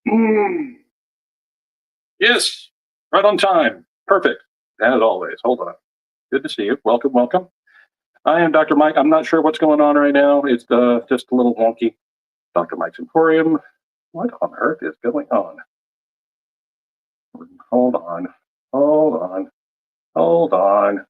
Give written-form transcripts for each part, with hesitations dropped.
Mm, yes, right on time. Perfect. As always. Hold on. Good to see you. Welcome, welcome. I am Dr. Mike. I'm not sure what's going on right now. It's just a little wonky. Dr. Mike's Emporium. What on earth is going on? Hold on. Hold on. Hold on.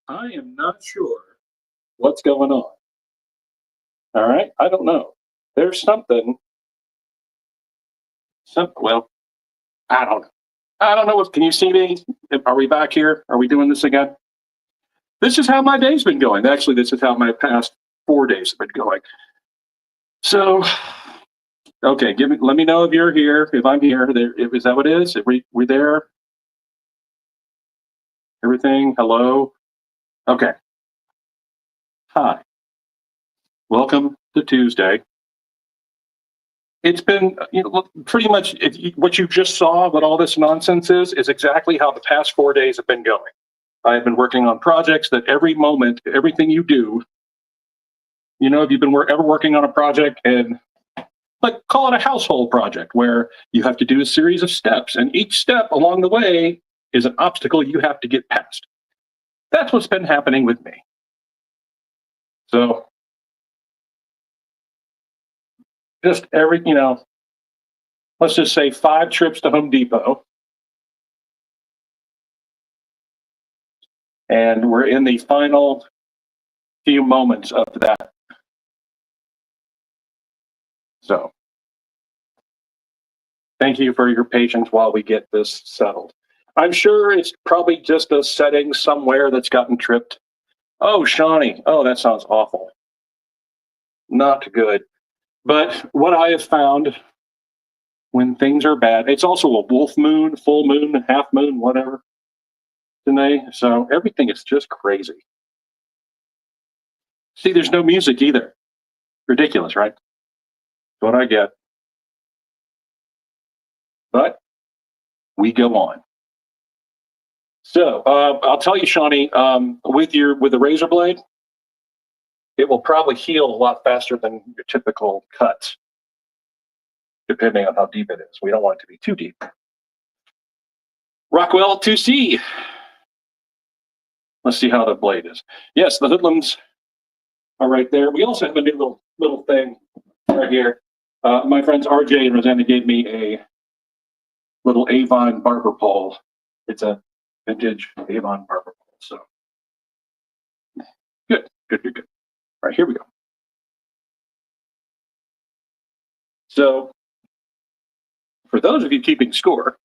I am not sure what's going on. All right. I don't know. There's something. Well, I don't know. I don't know. Can you see me? Are we back here? Are we doing this again? This is how my day's been going. Actually, this is how my past 4 days have been going. So, okay, let me know if you're here, if I'm here. Is that what it is? If we there? Everything? Hello? Okay. Hi. Welcome to Tuesday. It's been, look, pretty much what you just saw, what all this nonsense is exactly how the past 4 days have been going. I've been working on projects that every moment, everything you do, if you've been ever working on a project and like call it a household project where you have to do a series of steps and each step along the way is an obstacle you have to get past. That's what's been happening with me. So just let's just say 5 trips to Home Depot, and we're in the final few moments of that. So thank you for your patience while we get this settled. I'm sure it's probably just a setting somewhere that's gotten tripped. Oh, Shawnee. Oh, that sounds awful. Not good. But what I have found when things are bad, it's also a wolf moon, full moon, half moon, whatever today. So everything is just crazy. See, there's no music either. Ridiculous, right? What I get. But we go on. So I'll tell you, Shawnee, with the razor blade, it will probably heal a lot faster than your typical cuts, depending on how deep it is. We don't want it to be too deep. Rockwell 2C. Let's see how the blade is. Yes, the hoodlums are right there. We also have a new little thing right here. My friends RJ and Rosanna gave me a little Avon barber pole. It's a vintage Avon barber pole. So good, good, good, good. All right, here we go. So for those of you keeping score,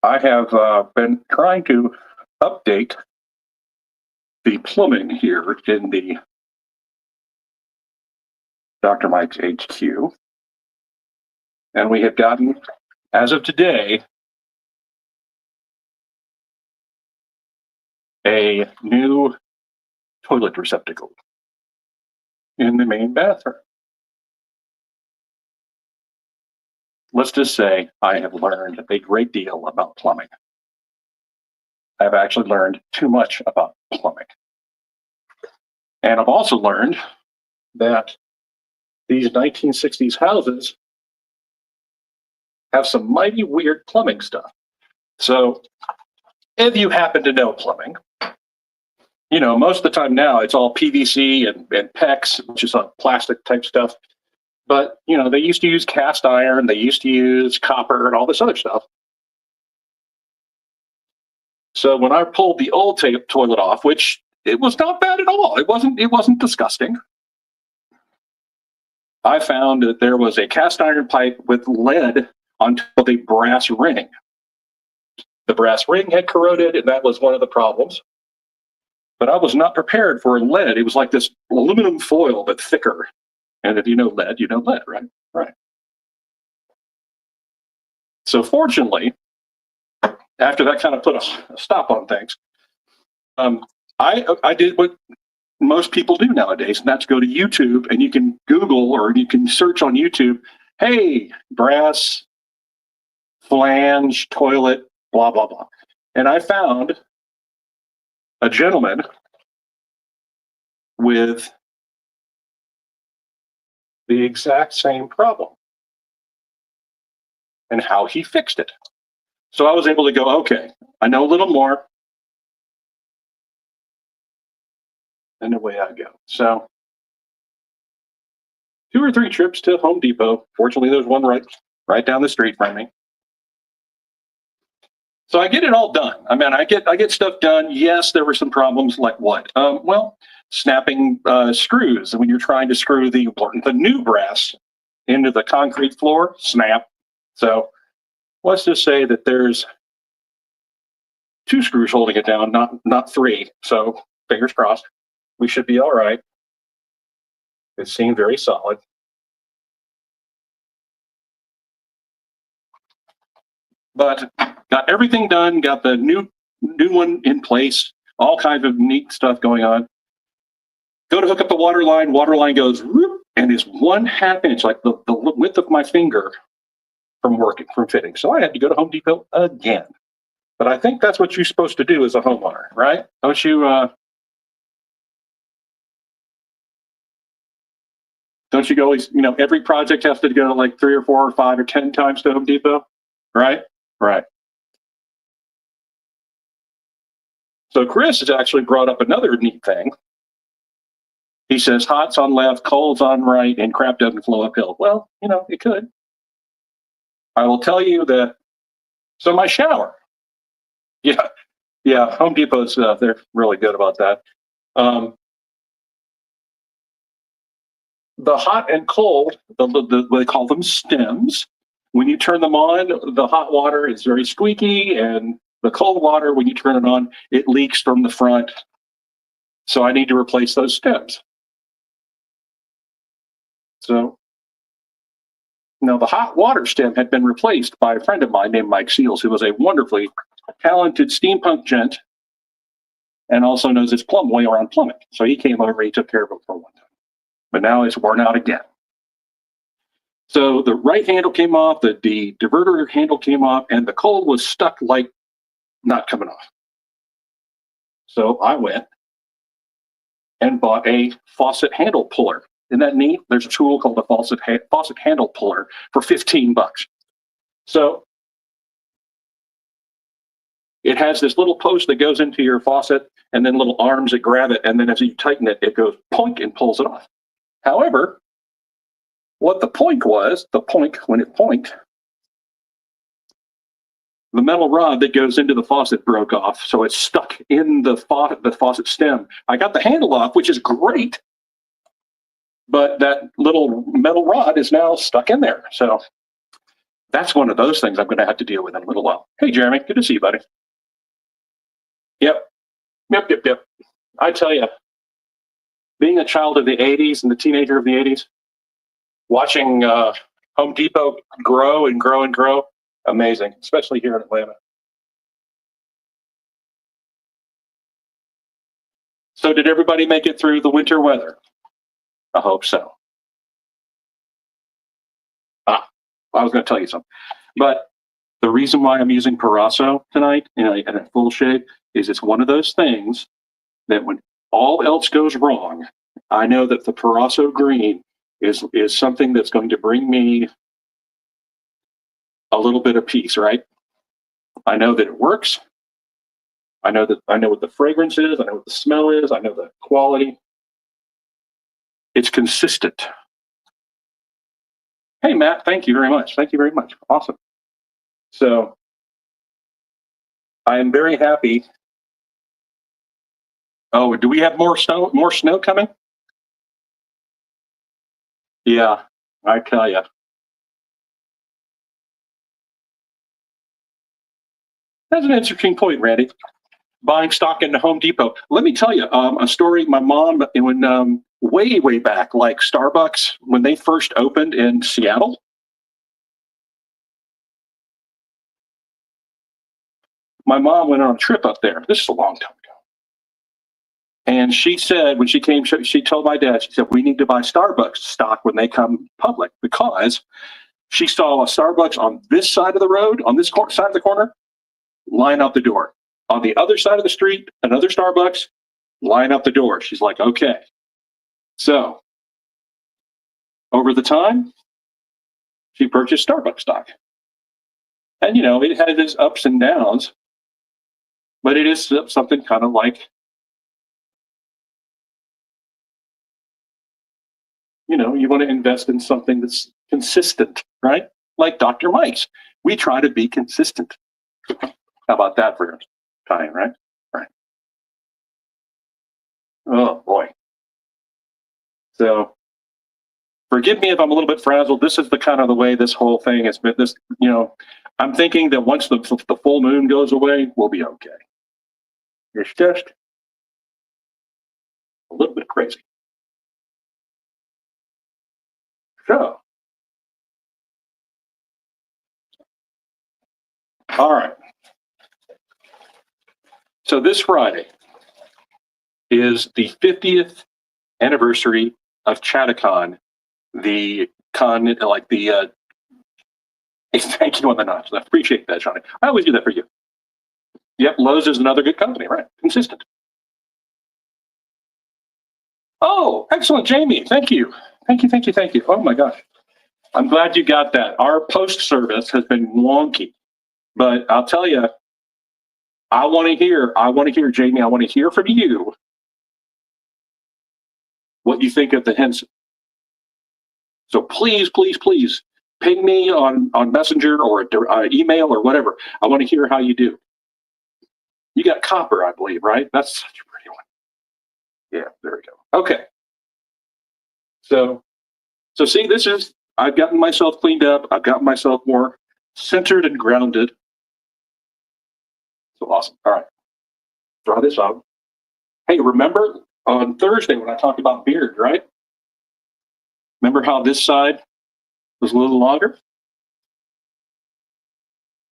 I have been trying to update the plumbing here in the Dr. Mike's HQ. And we have gotten, as of today, a new toilet receptacle in the main bathroom. let's just say I have learned a great deal about plumbing. I've actually learned too much about plumbing. And I've also learned that these 1960s houses have some mighty weird plumbing stuff. So if you happen to know plumbing, you know, most of the time now it's all PVC and PEX, which is plastic type stuff. But, you know, they used to use cast iron, they used to use copper and all this other stuff. So when I pulled the old toilet off, which it was not bad at all, it wasn't disgusting. I found that there was a cast iron pipe with lead on top of a brass ring. The brass ring had corroded, and that was one of the problems. But I was not prepared for lead. It was like this aluminum foil, but thicker. And if you know lead, you know lead, right? Right. So fortunately, after that kind of put a stop on things, I did what most people do nowadays, and that's go to YouTube, and you can Google or you can search on YouTube, hey, brass flange toilet, blah, blah, blah. And I found a gentleman with the exact same problem and how he fixed it. So I was able to go, okay, I know a little more. And away I go. So 2 or 3 trips to Home Depot. Fortunately, there's one right down the street from me. So I get it all done. I mean, I get stuff done. Yes, there were some problems, like what? Well, snapping screws. When you're trying to screw the new brass into the concrete floor, snap. So let's just say that there's 2 screws holding it down, not 3. So fingers crossed, we should be all right. It seemed very solid. But got everything done, got the new one in place, all kinds of neat stuff going on. Go to hook up the water line goes whoop, and is 1/2 inch, like the width of my finger from fitting. So I had to go to Home Depot again. But I think that's what you're supposed to do as a homeowner, right? Don't you go always, you know, every project has to go like 3 or 4 or 5 or 10 times to Home Depot, right? Right. So Chris has actually brought up another neat thing. He says hot's on left, cold's on right, and crap doesn't flow uphill. Well, you know, it could. I will tell you that. So my shower, yeah, Home Depot's they're really good about that. The hot and cold, what they call them stems. When you turn them on, the hot water is very squeaky, and the cold water, when you turn it on, it leaks from the front. So I need to replace those stems. So now the hot water stem had been replaced by a friend of mine named Mike Seals, who was a wonderfully talented steampunk gent and also knows his plumb way around plumbing. So he came over, he took care of it for one time. But now it's worn out again. So the right handle came off, the diverter handle came off, and the cold was stuck, like not coming off. So I went and bought a faucet handle puller. Isn't that neat? There's a tool called a faucet handle puller for $15. So it has this little post that goes into your faucet, and then little arms that grab it, and then as you tighten it, it goes poink and pulls it off. However, what the poink was, when it poinked, the metal rod that goes into the faucet broke off, so it's stuck in the faucet stem. I got the handle off, which is great, but that little metal rod is now stuck in there. So that's one of those things I'm going to have to deal with in a little while. Hey, Jeremy, good to see you, buddy. Yep. I tell you, being a child of the 80s and the teenager of the 80s, watching Home Depot grow and grow and grow, amazing, especially here in Atlanta. So did everybody make it through the winter weather? I hope so. I was going to tell you something, but the reason why I'm using Parasso tonight in a full shave is it's one of those things that when all else goes wrong, I know that the Parasso green is something that's going to bring me a little bit of peace, right? I know that it works. I know what the fragrance is. I know what the smell is. I know the quality. It's consistent. Hey, Matt, thank you very much. Thank you very much. Awesome. So I am very happy. Oh, do we have more snow? More snow coming? Yeah, I tell you. That's an interesting point, Randy. Buying stock in the Home Depot. Let me tell you a story. My mom, when way back, like Starbucks, when they first opened in Seattle. My mom went on a trip up there. This is a long time ago. And she said, when she came, she told my dad, she said, we need to buy Starbucks stock when they come public, because she saw a Starbucks on this side of the road, on this side of the corner, line out the door. On the other side of the street, another Starbucks, line up the door. She's like, okay. So over the time, she purchased Starbucks stock. And, it had its ups and downs, but it is something kind of like, you want to invest in something that's consistent, right? Like Dr. Mike's. We try to be consistent. How about that for time, right? Right. Oh, boy. So forgive me if I'm a little bit frazzled. This is the kind of the way this whole thing has been. I'm thinking that once the full moon goes away, we'll be okay. It's just a little bit crazy. So, all right. So this Friday is the 50th anniversary of Chattacon, the con, like the. Thank you on the notch. I appreciate that, Johnny. I always do that for you. Yep, Lowe's is another good company, right? Consistent. Oh, excellent, Jamie. Thank you. Thank you. Oh my gosh. I'm glad you got that. Our post service has been wonky, but I'll tell you, I want to hear, Jamie, I want to hear from you what you think of the Henson. So please ping me on Messenger or email or whatever. I want to hear how you do. You got copper, I believe, right? That's such a pretty one. Yeah, there we go. Okay. So see, I've gotten myself cleaned up. I've gotten myself more centered and grounded. So awesome. All right. Draw this out. Hey, remember on Thursday when I talked about beard, right? Remember how this side was a little longer?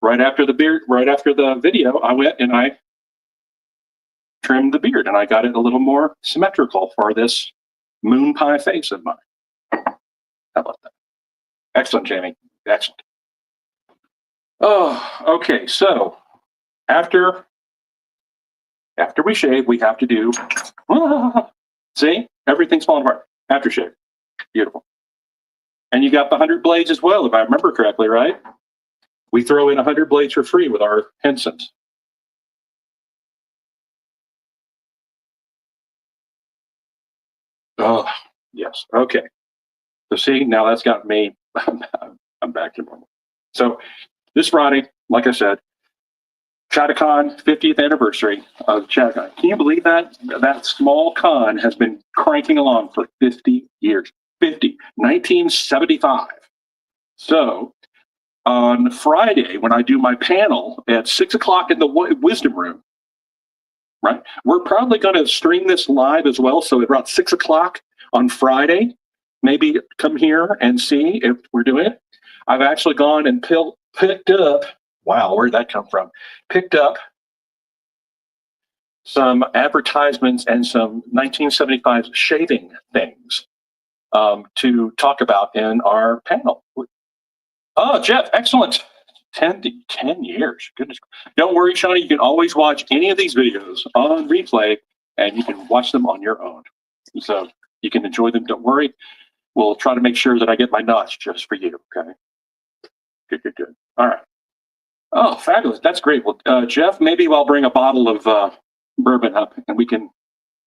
Right after the video, I went and I trimmed the beard and I got it a little more symmetrical for this moon pie face of mine. How about that? Excellent, Jamie. Excellent. Oh, okay. So after we shave, we have to do, see, everything's falling apart. Aftershave. Beautiful. And you got the 100 blades as well, if I remember correctly, right? We throw in 100 blades for free with our Hensons. Oh, yes. Okay. So see, now that's got me, I'm back to normal. So this Friday, like I said, Chattacon 50th anniversary of Chattacon. Can you believe that? That small con has been cranking along for 50 years. 1975. So on Friday, when I do my panel at 6:00 in the wisdom room, right? We're probably going to stream this live as well. So around 6:00 on Friday, maybe come here and see if we're doing it. I've actually gone and picked up, wow, where'd that come from? Picked up some advertisements and some 1975 shaving things to talk about in our panel. Oh, Jeff, excellent. 10 years. Goodness. Don't worry, Shawnee. You can always watch any of these videos on replay and you can watch them on your own. So you can enjoy them. Don't worry. We'll try to make sure that I get my notch just for you. Okay. Good, good, good. All right. Oh, fabulous. That's great. Well, Jeff, maybe I'll bring a bottle of bourbon up and we can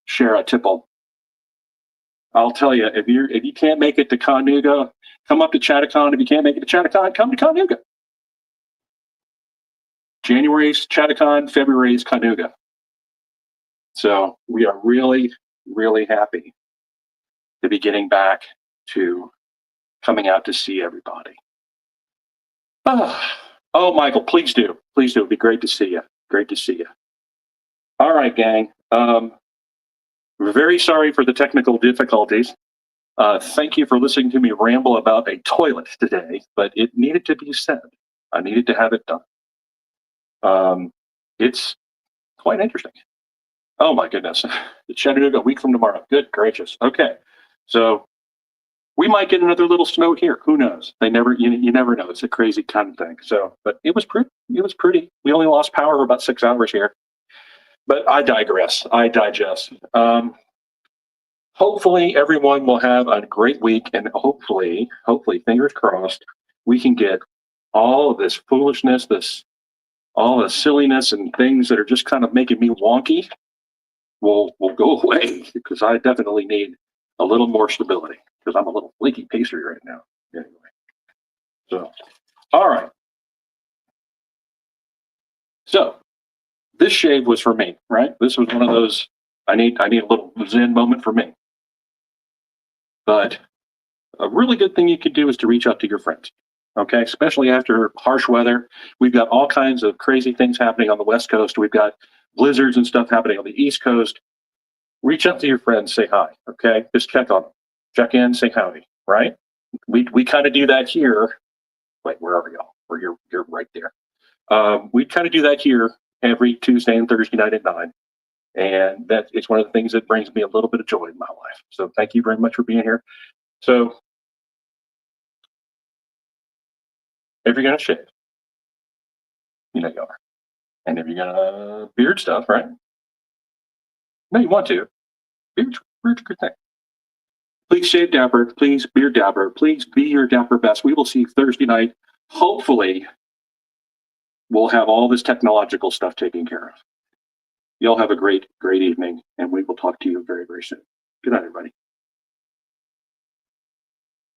share a tipple. I'll tell you, if you can't make it to Conuga, come up to Chattacon. If you can't make it to Chattacon, come to Conuga. January's Chattacon, February's Conuga. So we are really, really happy to be getting back to coming out to see everybody. Oh, Michael, please do. Please do. It'd be great to see you. Great to see you. All right, gang. We're very sorry for the technical difficulties. Thank you for listening to me ramble about a toilet today, but it needed to be said. I needed to have it done. It's quite interesting. Oh my goodness. The Chattanooga a week from tomorrow. Good gracious. Okay. So we might get another little snow here. Who knows? You never know. It's a crazy kind of thing. So, but it was pretty. It was pretty. We only lost power for about 6 hours here. But I digress. I digest. Hopefully everyone will have a great week, and hopefully, fingers crossed, we can get all of this foolishness, all the silliness and things that are just kind of making me wonky will go away, because I definitely need a little more stability, because I'm a little flaky pastry right now. Anyway, so all right. So this shave was for me, right? This was one of those I need a little Zen moment for me. But a really good thing you could do is to reach out to your friends. Okay, especially after harsh weather. We've got all kinds of crazy things happening on the West Coast. We've got blizzards and stuff happening on the East Coast. Reach out to your friends, say hi. Okay, just check on them, check in, say howdy. Right? We kind of do that here. Wait, where are y'all? Or you're right there. We kind of do that here every Tuesday and Thursday night at 9. And that it's one of the things that brings me a little bit of joy in my life. So thank you very much for being here. So if you're gonna shave, you know you are. And if you're gonna beard stuff, right? No, you want to. Beard's a good thing. Please shave dapper. Please beard dapper. Please be your dapper best. We will see you Thursday night. Hopefully, we'll have all this technological stuff taken care of. Y'all have a great, great evening, and we will talk to you very, very soon. Good night, everybody.